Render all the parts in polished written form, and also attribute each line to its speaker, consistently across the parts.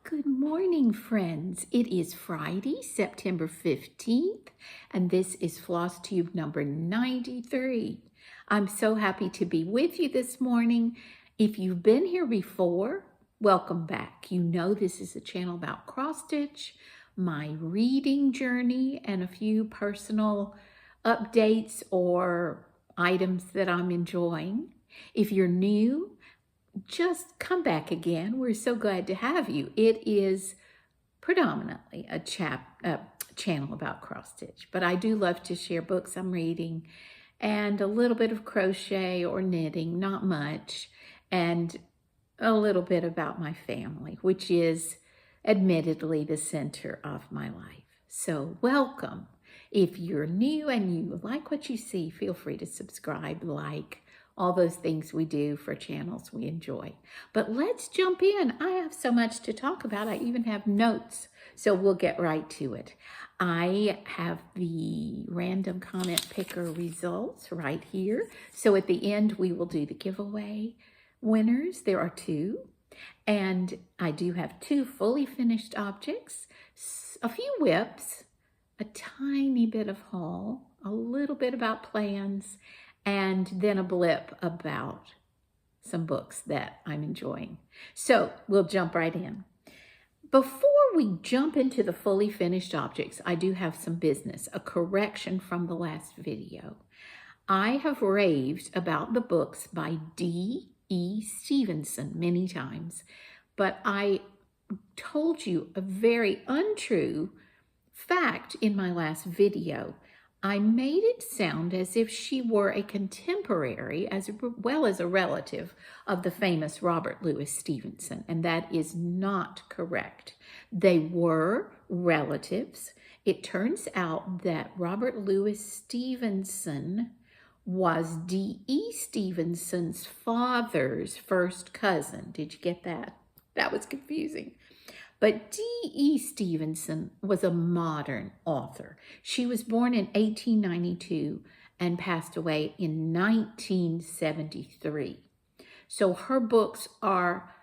Speaker 1: Good morning, friends. It is Friday, September 15th, and this is Flosstube number 93. I'm so happy to be with you this morning. If you've been here before, welcome back. You know this is a channel about cross-stitch, my reading journey, and a few personal updates or items that I'm enjoying. If you're new, just come back again. We're so glad to have you. It is predominantly a channel about cross-stitch, but I do love to share books I'm reading and a little bit of crochet or knitting, not much, and a little bit about my family, which is admittedly the center of my life. So welcome. If you're new and you like what you see, feel free to subscribe, like, all those things we do for channels we enjoy. But let's jump in. I have so much to talk about. I even have notes, so we'll get right to it. I have the random comment picker results right here. So at the end, we will do the giveaway winners. There are two. And I do have two fully finished objects, a few WIPs, a tiny bit of haul, a little bit about plans, and then a blip about some books that I'm enjoying. So we'll jump right in. Before we jump into the fully finished objects, I do have some business, a correction from the last video. I have raved about the books by D.E. Stevenson many times, but I told you a very untrue fact in my last video. I made it sound as if she were a contemporary as well as a relative of the famous Robert Louis Stevenson, and that is not correct. They were relatives. It turns out that Robert Louis Stevenson was D.E. Stevenson's father's first cousin. Did you get that? That was confusing. But D.E. Stevenson was a modern author. She was born in 1892 and passed away in 1973. So her books are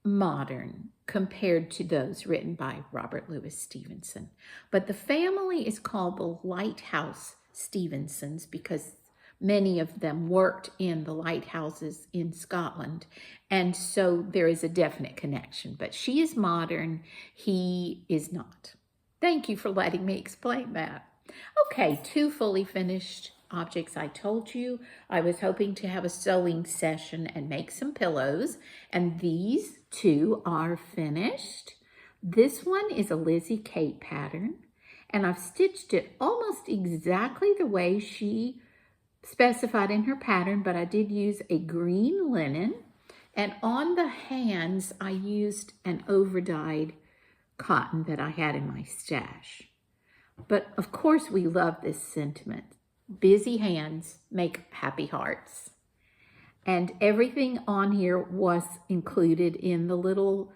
Speaker 1: modern compared to those written by Robert Louis Stevenson. But the family is called the Lighthouse Stevensons because many of them worked in the lighthouses in Scotland, and so there is a definite connection. But she is modern, he is not. Thank you for letting me explain that. Okay, two fully finished objects. I told you I was hoping to have a sewing session and make some pillows, and these two are finished. This one is a Lizzie Kate pattern, and I've stitched it almost exactly the way she specified in her pattern, but I did use a green linen, and on the hands I used an over-dyed cotton that I had in my stash. But of course we love this sentiment. Busy hands make happy hearts. And everything on here was included in the little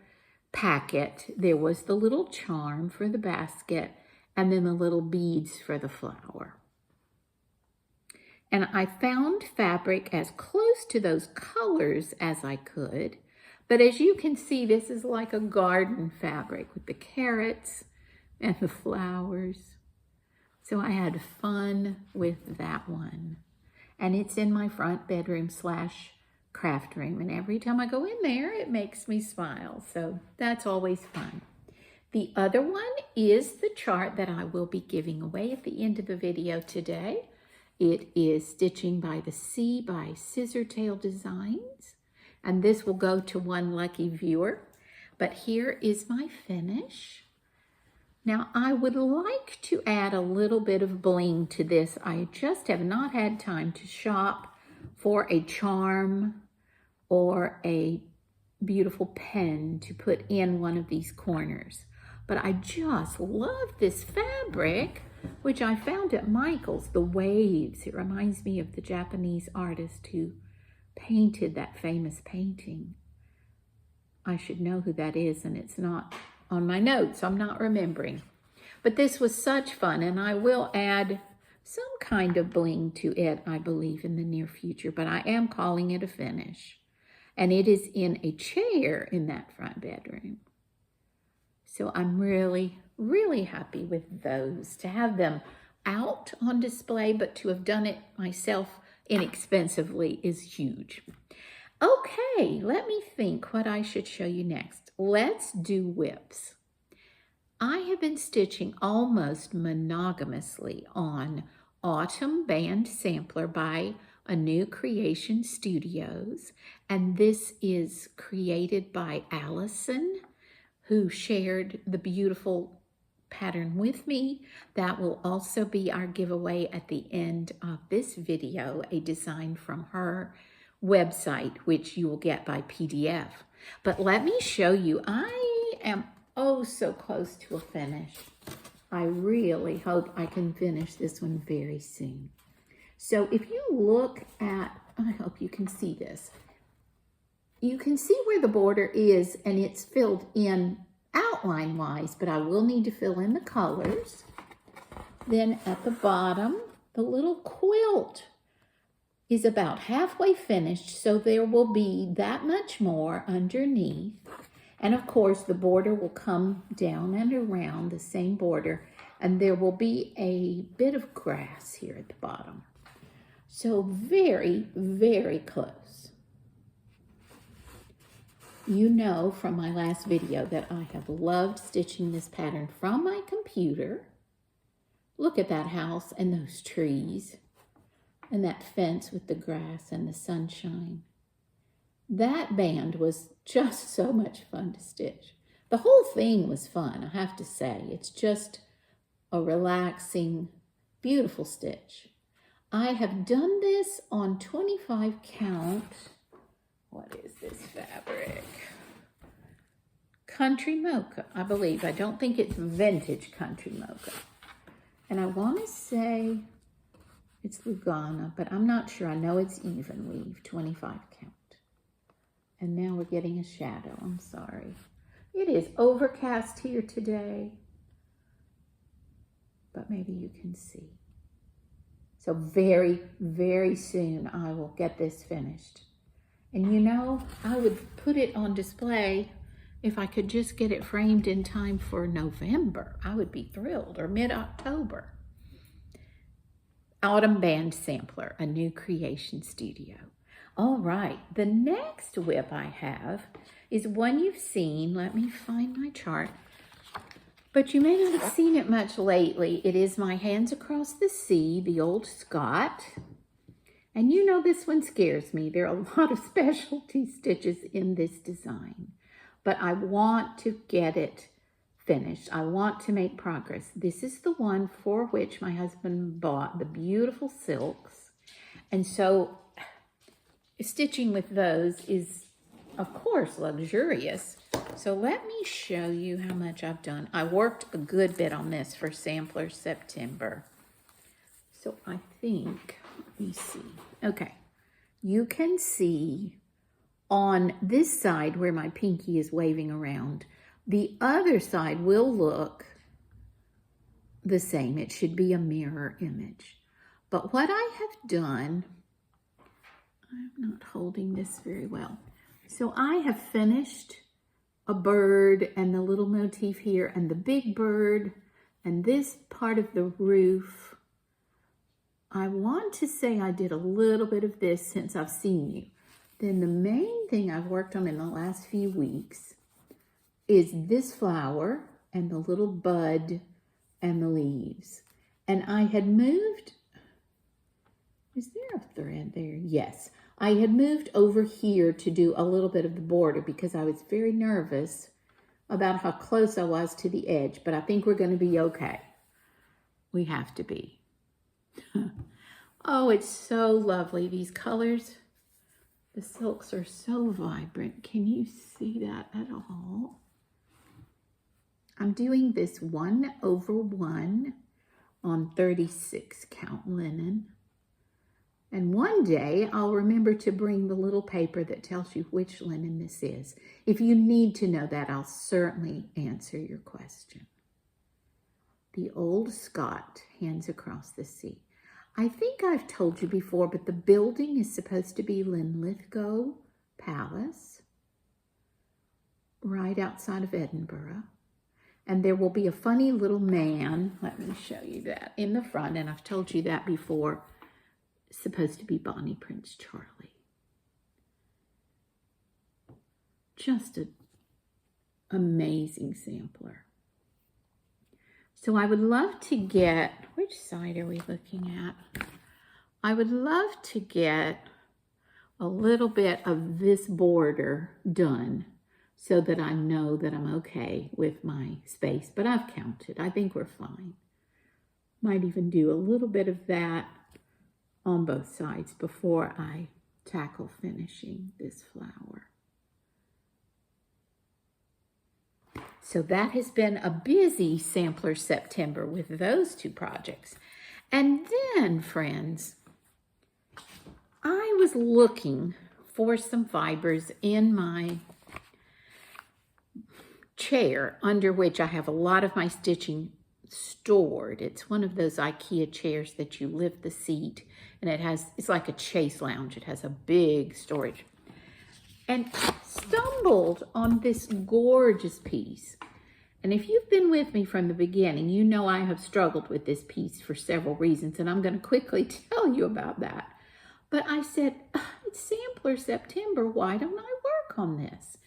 Speaker 1: packet. There was the little charm for the basket and then the little beads for the flower. And I found fabric as close to those colors as I could. But as you can see, this is like a garden fabric with the carrots and the flowers. So I had fun with that one. And it's in my front bedroom / craft room. And every time I go in there, it makes me smile. So that's always fun. The other one is the chart that I will be giving away at the end of the video today. It is Stitching by the Sea by Scissortail Designs, and this will go to one lucky viewer. But here is my finish. Now I would like to add a little bit of bling to this. I just have not had time to shop for a charm or a beautiful pen to put in one of these corners. But I just love this fabric, which I found at Michael's, the waves. It reminds me of the Japanese artist who painted that famous painting. I should know who that is, and it's not on my notes. I'm not remembering. But this was such fun, and I will add some kind of bling to it, I believe, in the near future. But I am calling it a finish. And it is in a chair in that front bedroom. So I'm really, really happy with those. To have them out on display, but to have done it myself inexpensively is huge. Okay, let me think what I should show you next. Let's do WIPs. I have been stitching almost monogamously on Autumn Band Sampler by A New Creation Studios, and this is created by Allison, who shared the beautiful pattern with me. That will also be our giveaway at the end of this video, a design from her website, which you will get by PDF. But let me show you, I am oh so close to a finish. I really hope I can finish this one very soon. So if you look at, I hope you can see this. You can see where the border is, and it's filled in outline-wise, but I will need to fill in the colors. Then at the bottom, the little quilt is about halfway finished, so there will be that much more underneath. And of course, the border will come down and around the same border, and there will be a bit of grass here at the bottom. So very, very close. You know from my last video that I have loved stitching this pattern from my computer. Look at that house and those trees and that fence with the grass and the sunshine. That band was just so much fun to stitch. The whole thing was fun, I have to say. It's just a relaxing, beautiful stitch. I have done this on 25 count. What is this fabric? Country Mocha, I believe. I don't think it's vintage Country Mocha. And I want to say it's Lugana, but I'm not sure. I know it's even weave, 25 count. And now we're getting a shadow. I'm sorry. It is overcast here today, but maybe you can see. So very, very soon I will get this finished. And you know, I would put it on display if I could just get it framed in time for November. I would be thrilled, or mid-October. Autumn Band Sampler, A New Creation Studio. All right, the next WIP I have is one you've seen. Let me find my chart. But you may not have seen it much lately. It is my Hands Across the Sea, the old Scot. And you know this one scares me. There are a lot of specialty stitches in this design. But I want to get it finished. I want to make progress. This is the one for which my husband bought the beautiful silks. And so stitching with those is, of course, luxurious. So let me show you how much I've done. I worked a good bit on this for Sampler September. So I think, let me see. Okay, you can see on this side where my pinky is waving around, the other side will look the same. It should be a mirror image. But what I have done, I'm not holding this very well. So I have finished a bird and the little motif here and the big bird and this part of the roof. I want to say I did a little bit of this since I've seen you. Then the main thing I've worked on in the last few weeks is this flower and the little bud and the leaves. And I had moved, is there a thread there? Yes. I had moved over here to do a little bit of the border because I was very nervous about how close I was to the edge, but I think we're going to be okay. We have to be. Oh, it's so lovely. These colors, the silks are so vibrant. Can you see that at all? I'm doing this 1/1 on 36 count linen. And one day I'll remember to bring the little paper that tells you which linen this is. If you need to know that, I'll certainly answer your question. The old Scot, Hands Across the Sea. I think I've told you before, but the building is supposed to be Linlithgow Palace, right outside of Edinburgh. And there will be a funny little man, let me show you that, in the front. And I've told you that before. It's supposed to be Bonnie Prince Charlie. Just an amazing sampler. So I would love to get, which side are we looking at? I would love to get a little bit of this border done so that I know that I'm okay with my space, but I've counted. I think we're fine. Might even do a little bit of that on both sides before I tackle finishing this flower. So that has been a busy sampler September with those two projects. And then, friends, I was looking for some fibers in my chair under which I have a lot of my stitching stored. It's one of those IKEA chairs that you lift the seat and it's like a chase lounge. It has a big storage. And stumbled on this gorgeous piece. And if you've been with me from the beginning, you know I have struggled with this piece for several reasons, and I'm going to quickly tell you about that. But I said, it's sampler September, why don't I work on this?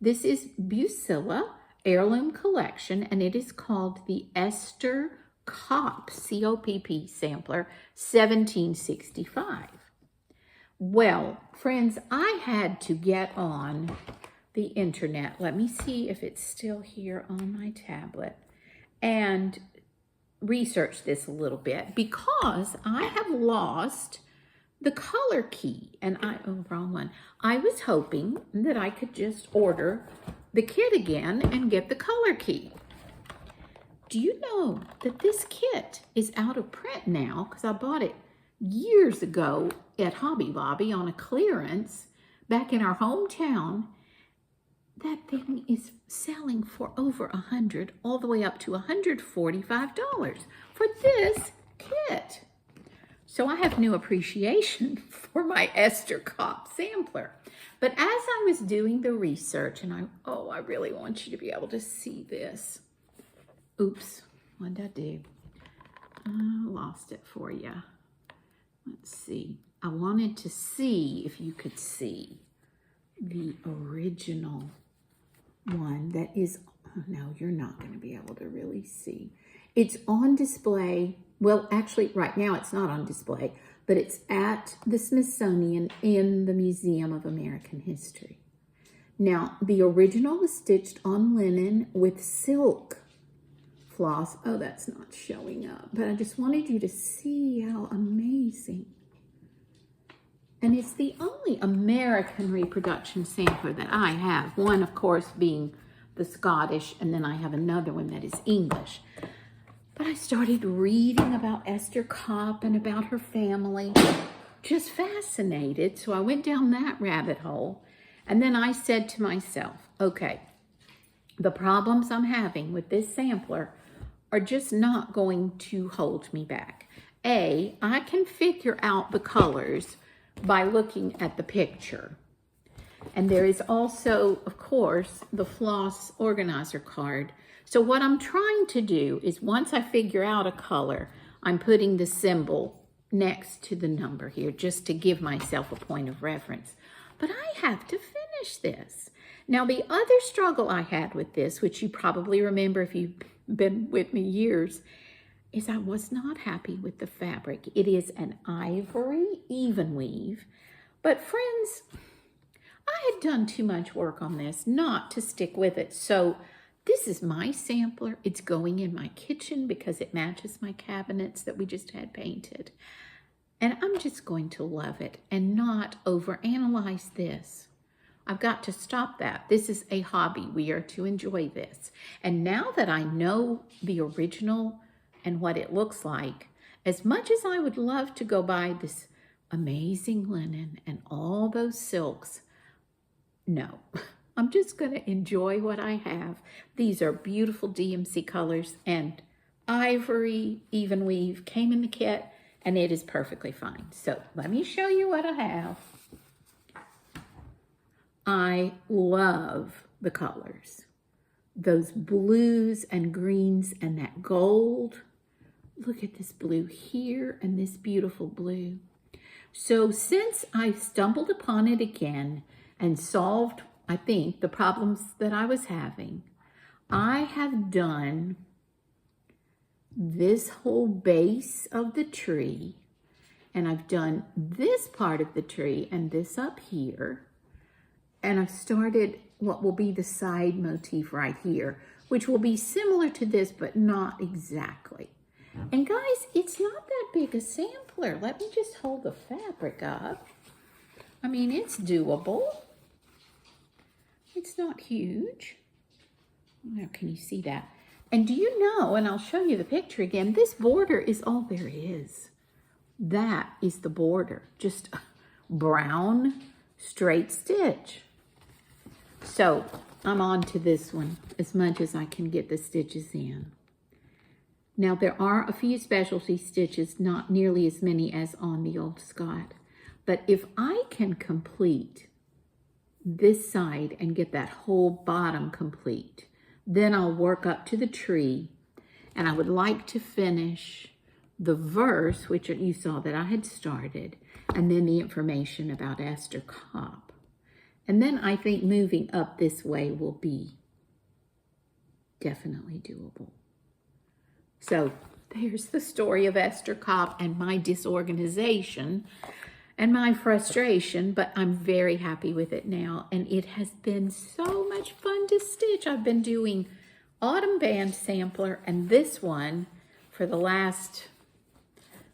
Speaker 1: This is Bucilla Heirloom Collection, and it is called the Esther Kopp, C-O-P-P sampler, 1765. Well, friends, I had to get on the internet. Let me see if it's still here on my tablet and research this a little bit because I have lost the color key and wrong one. I was hoping that I could just order the kit again and get the color key. Do you know that this kit is out of print now because I bought it years ago at Hobby Lobby on a clearance back in our hometown? That thing is selling for over $100, all the way up to $145 for this kit. So I have new appreciation for my Esther Kopp sampler. But as I was doing the research, and I really want you to be able to see this. Oops, what did I do? I lost it for you. Let's see. I wanted to see if you could see the original one that is, oh no, you're not going to be able to really see. It's on display. Well, actually, right now it's not on display, but it's at the Smithsonian in the Museum of American History. Now, the original was stitched on linen with silk floss. Oh, that's not showing up, but I just wanted you to see how amazing. And it's the only American reproduction sampler that I have. One, of course, being the Scottish, and then I have another one that is English. But I started reading about Esther Kopp and about her family. Just fascinated. So I went down that rabbit hole. And then I said to myself, okay, the problems I'm having with this sampler are just not going to hold me back. I can figure out the colors by looking at the picture. And there is also, of course, the floss organizer card. So what I'm trying to do is once I figure out a color, I'm putting the symbol next to the number here just to give myself a point of reference. But I have to finish this. Now, the other struggle I had with this, which you probably remember if you've been with me years, is I was not happy with the fabric. It is an ivory even weave. But friends, I had done too much work on this not to stick with it. So this is my sampler. It's going in my kitchen because it matches my cabinets that we just had painted. And I'm just going to love it and not overanalyze this. I've got to stop that. This is a hobby. We are to enjoy this. And now that I know the original and what it looks like, as much as I would love to go buy this amazing linen and all those silks, no, I'm just going to enjoy what I have. These are beautiful DMC colors, and ivory even weave came in the kit, and it is perfectly fine. So let me show you what I have. I love the colors. those blues and greens and that gold. Look at this blue here and this beautiful blue. So since I stumbled upon it again and solved, I think, the problems that I was having, I have done this whole base of the tree, and I've done this part of the tree and this up here, and I've started what will be the side motif right here, which will be similar to this, but not exactly. And guys, it's not that big a sampler. Let me just hold the fabric up. I mean, it's doable. It's not huge. How can you see that? And do you know, and I'll show you the picture again, this border is all there is. That is the border, just brown, straight stitch. So I'm on to this one as much as I can get the stitches in. Now there are a few specialty stitches, not nearly as many as on the old Scot. But if I can complete this side and get that whole bottom complete, then I'll work up to the tree, and I would like to finish the verse, which you saw that I had started, and then the information about Esther Kopp. And then I think moving up this way will be definitely doable. So there's the story of Esther Kopp and my disorganization and my frustration, but I'm very happy with it now. And it has been so much fun to stitch. I've been doing Autumn Band Sampler and this one for the last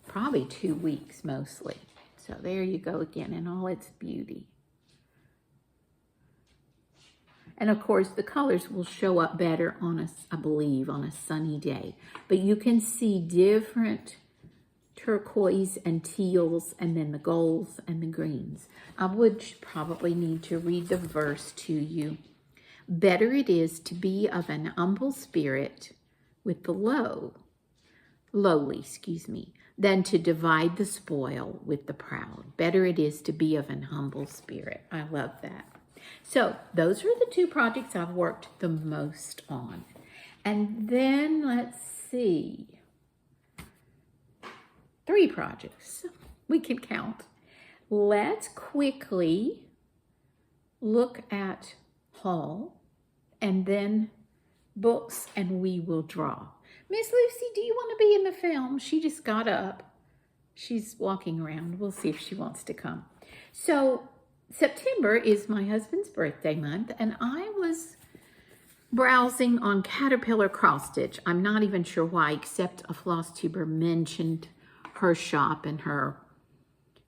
Speaker 1: probably 2 weeks mostly. So there you go again in all its beauty. And of course, the colors will show up better on a, I believe, on a sunny day. But you can see different turquoise and teals, and then the golds and the greens. I would probably need to read the verse to you. Better it is to be of an humble spirit with the lowly, than to divide the spoil with the proud. Better it is to be of an humble spirit. I love that. So those are the 2 projects I've worked the most on. And then let's see, 3 projects. We can count. Let's quickly look at haul and then books, and we will draw. Miss Lucy, do you want to be in the film? She just got up. She's walking around. We'll see if she wants to come. So September is my husband's birthday month, and I was browsing on Caterpillar Crossstitch. I'm not even sure why, except a Flosstuber mentioned her shop and her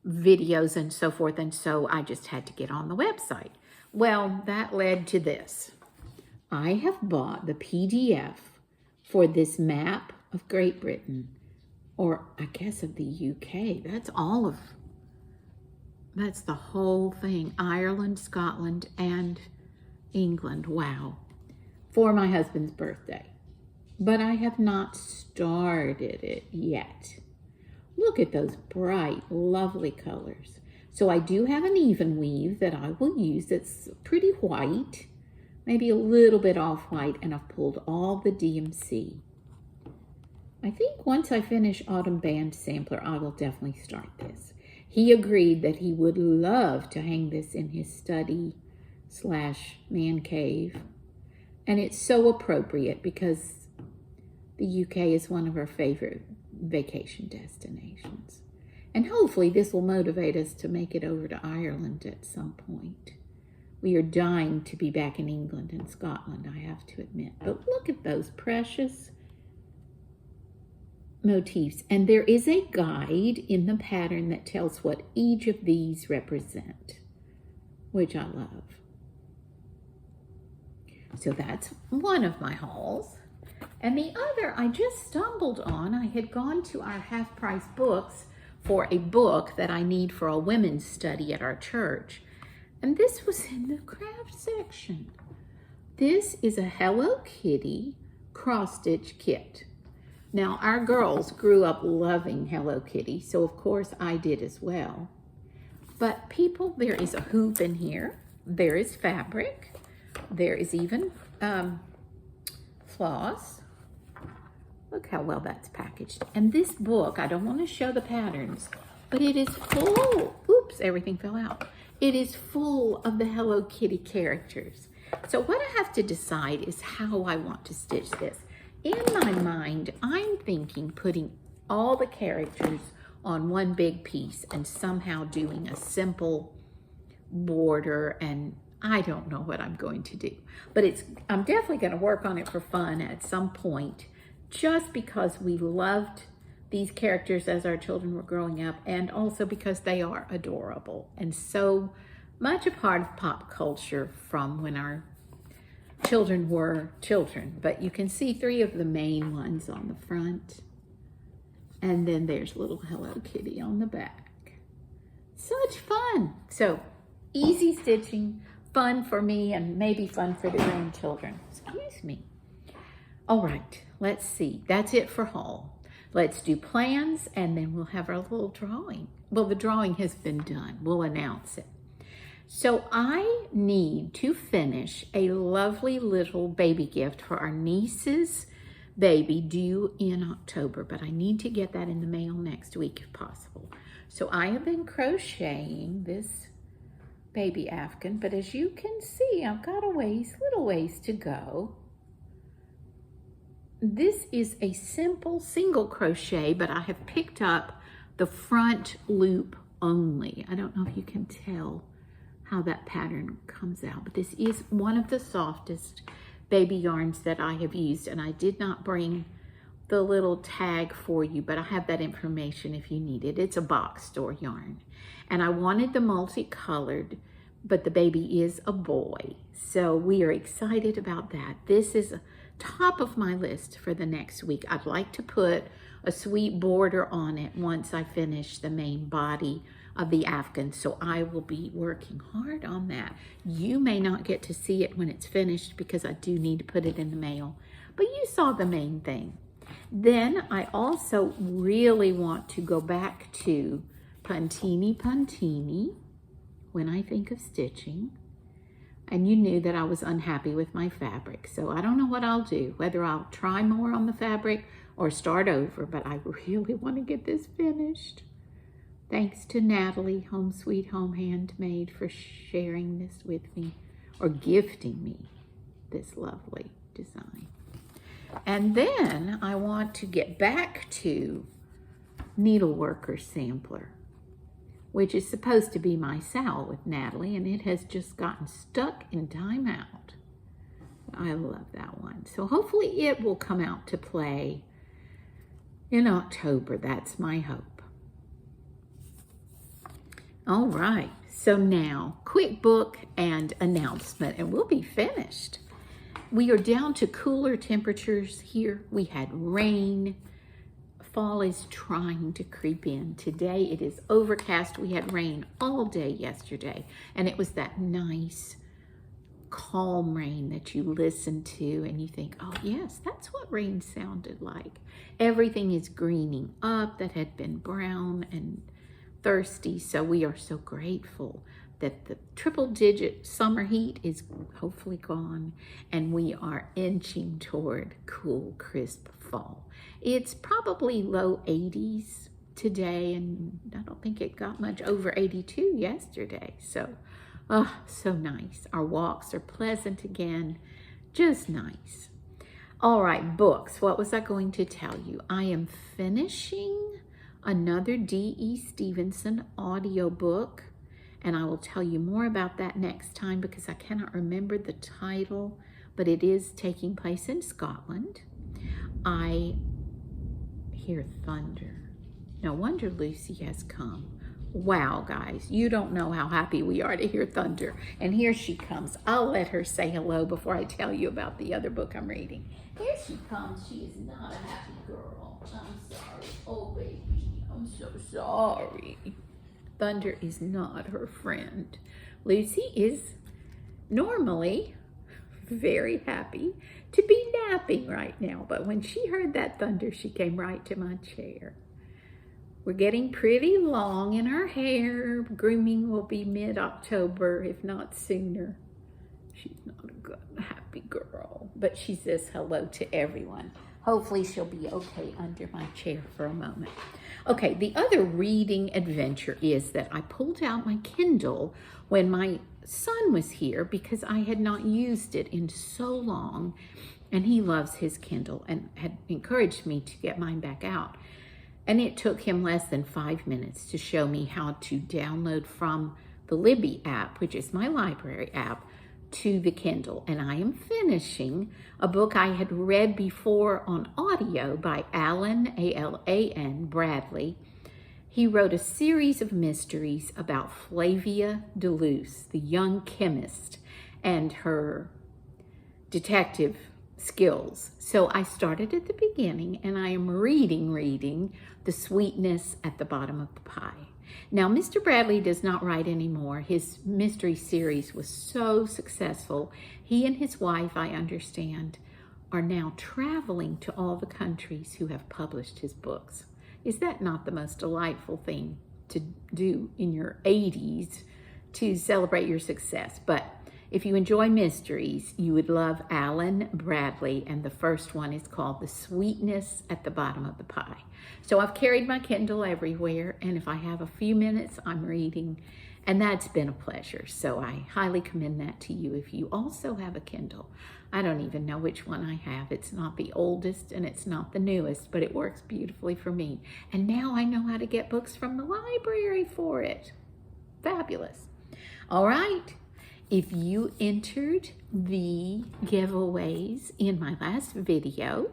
Speaker 1: videos and so forth, and so I just had to get on the website. Well, that led to this. I have bought the PDF for this map of Great Britain, or I guess of the UK. That's the whole thing. Ireland, Scotland, and England. Wow. For my husband's birthday. But I have not started it yet. Look at those bright, lovely colors. So I do have an even weave that I will use. It's pretty white, maybe a little bit off-white, and I've pulled all the DMC. I think once I finish Autumn Band Sampler, I will definitely start this. He agreed that he would love to hang this in his study/man cave. And it's so appropriate because the UK is one of our favorite vacation destinations. And hopefully this will motivate us to make it over to Ireland at some point. We are dying to be back in England and Scotland, I have to admit. But look at those precious motifs. And there is a guide in the pattern that tells what each of these represent, which I love. So that's one of my hauls. And the other I just stumbled on. I had gone to our half-price books for a book that I need for a women's study at our church. And this was in the craft section. This is a Hello Kitty cross-stitch kit. Now, our girls grew up loving Hello Kitty, so of course I did as well. But people, there is a hoop in here. There is fabric. There is even floss. Look how well that's packaged. And this book, I don't want to show the patterns, but it is full. Oops, everything fell out. It is full of the Hello Kitty characters. So what I have to decide is how I want to stitch this. In my mind, I'm thinking putting all the characters on one big piece and somehow doing a simple border, and I don't know what I'm going to do. But I'm definitely going to work on it for fun at some point, just because we loved these characters as our children were growing up, and also because they are adorable and so much a part of pop culture from when our children were children. But you can see 3 of the main ones on the front, and then there's little Hello Kitty on the back. Such fun. So easy stitching, fun for me, and maybe fun for the grandchildren. Excuse me. All right, let's see. That's it for haul. Let's do plans, and then we'll have our little drawing. Well, the drawing has been done. We'll announce it. So I need to finish a lovely little baby gift for our niece's baby due in October, but I need to get that in the mail next week if possible. So I have been crocheting this baby Afghan, but as you can see, I've got little ways to go. This is a simple single crochet, but I have picked up the front loop only. I don't know if you can tell how that pattern comes out, but this is one of the softest baby yarns that I have used, and I did not bring the little tag for you, but I have that information if you need it. It's a box store yarn, and I wanted the multicolored, but the baby is a boy, so we are excited about that. This is top of my list for the next week. I'd like to put a sweet border on it once I finish the main body of the Afghan, so I will be working hard on that. You may not get to see it when it's finished because I do need to put it in the mail, but you saw the main thing. Then I also really want to go back to Puntini when I think of stitching. And you knew that I was unhappy with my fabric, so I don't know what I'll do, whether I'll try more on the fabric or start over, but I really want to get this finished. Thanks to Natalie, Home Sweet Home Handmade, for sharing this with me, or gifting me this lovely design. And then I want to get back to Needleworker Sampler, which is supposed to be my SAL with Natalie, and it has just gotten stuck in timeout. I love that one. So hopefully it will come out to play in October. That's my hope. All right, so now quick book and announcement, and we'll be finished. We are down to cooler temperatures here. We had rain. Fall is trying to creep in. Today it is overcast. We had rain all day yesterday, and it was that nice, calm rain that you listen to and you think, oh yes, that's what rain sounded like. Everything is greening up that had been brown and thirsty, so we are so grateful that the triple-digit summer heat is hopefully gone, and we are inching toward cool, crisp fall. It's probably low 80s today, and I don't think it got much over 82 yesterday, so so nice. Our walks are pleasant again, just nice. All right, books. What was I going to tell you? I am finishing another D.E. Stevenson audiobook, and I will tell you more about that next time because I cannot remember the title, but it is taking place in Scotland. I hear thunder. No wonder Lucy has come. Wow, guys, you don't know how happy we are to hear thunder. And here she comes. I'll let her say hello before I tell you about the other book I'm reading. Here she comes. She is not a happy girl. I'm sorry. Oh, baby. I'm so sorry. Thunder is not her friend. Lucy is normally very happy to be napping right now, but when she heard that thunder, she came right to my chair. We're getting pretty long in our hair. Grooming will be mid-October, if not sooner. She's not a good, happy grumpy girl, but she says hello to everyone. Hopefully she'll be okay under my chair for a moment. Okay, the other reading adventure is that I pulled out my Kindle when my son was here because I had not used it in so long, and he loves his Kindle and had encouraged me to get mine back out. And it took him less than 5 minutes to show me how to download from the Libby app, which is my library app, to the Kindle. And I am finishing a book I had read before on audio by Alan, A-L-A-N, Bradley. He wrote a series of mysteries about Flavia DeLuce, the young chemist, and her detective skills. So I started at the beginning, and I am reading The Sweetness at the Bottom of the Pie. Now, Mr. Bradley does not write anymore. His mystery series was so successful. He and his wife, I understand, are now traveling to all the countries who have published his books. Is that not the most delightful thing to do in your 80s to celebrate your success? But if you enjoy mysteries, you would love Alan Bradley, and the first one is called The Sweetness at the Bottom of the Pie. So I've carried my Kindle everywhere, and if I have a few minutes, I'm reading, and that's been a pleasure. So I highly commend that to you if you also have a Kindle. I don't even know which one I have. It's not the oldest and it's not the newest, but it works beautifully for me. And now I know how to get books from the library for it. Fabulous. All right. If you entered the giveaways in my last video,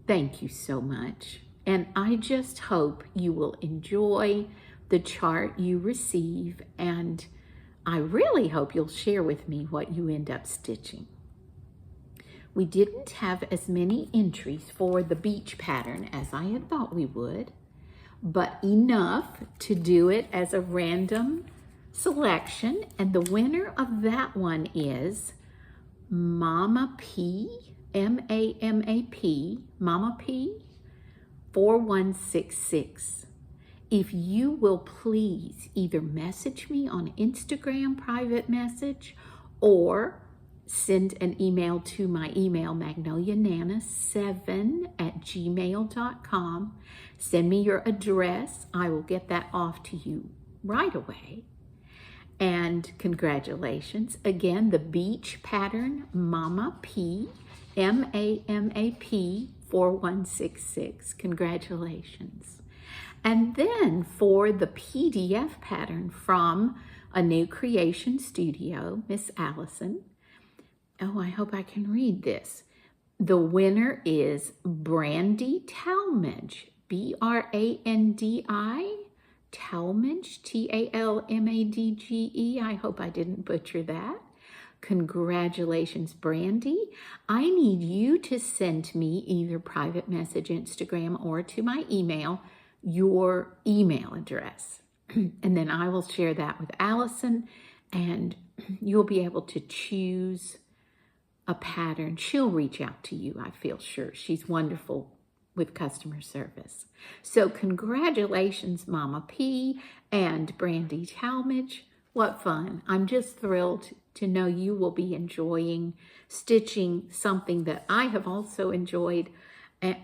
Speaker 1: thank you so much. And I just hope you will enjoy the chart you receive, and I really hope you'll share with me what you end up stitching. We didn't have as many entries for the beach pattern as I had thought we would, but enough to do it as a random selection, and the winner of that one is Mama P, M-A-M-A-P, Mama P 4166. If you will please either message me on Instagram private message or send an email to my email, magnolianana7@gmail.com. Send me your address. I will get that off to you right away. And congratulations. Again, the beach pattern, Mama P, M-A-M-A-P 4166. Congratulations. And then for the PDF pattern from A New Creation Studio, Miss Allison. Oh, I hope I can read this. The winner is Brandy Talmadge, B-R-A-N-D-I, Talmadge, T-A-L-M-A-D-G-E. I hope I didn't butcher that. Congratulations, Brandy. I need you to send me either private message, Instagram, or to my email, your email address. And then I will share that with Allison, and you'll be able to choose a pattern. She'll reach out to you, I feel sure. She's wonderful with customer service. So congratulations, Mama P and Brandy Talmadge. What fun. I'm just thrilled to know you will be enjoying stitching something that I have also enjoyed. And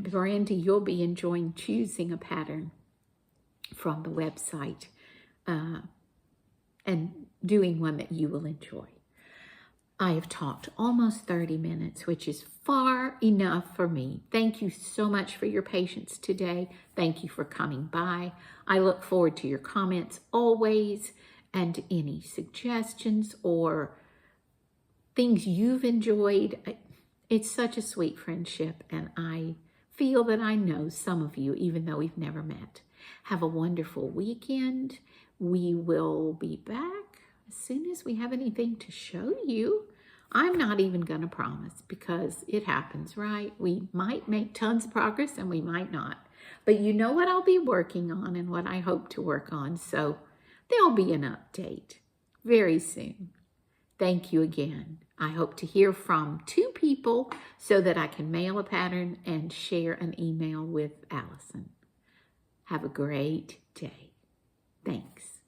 Speaker 1: Brandy, you'll be enjoying choosing a pattern from the website and doing one that you will enjoy. I have talked almost 30 minutes, which is far enough for me. Thank you so much for your patience today. Thank you for coming by. I look forward to your comments always, and any suggestions or things you've enjoyed. It's such a sweet friendship, and I feel that I know some of you, even though we've never met. Have a wonderful weekend. We will be back as soon as we have anything to show you. I'm not even going to promise because it happens, right? We might make tons of progress and we might not. But you know what I'll be working on and what I hope to work on. So there'll be an update very soon. Thank you again. I hope to hear from 2 people so that I can mail a pattern and share an email with Allison. Have a great day. Thanks.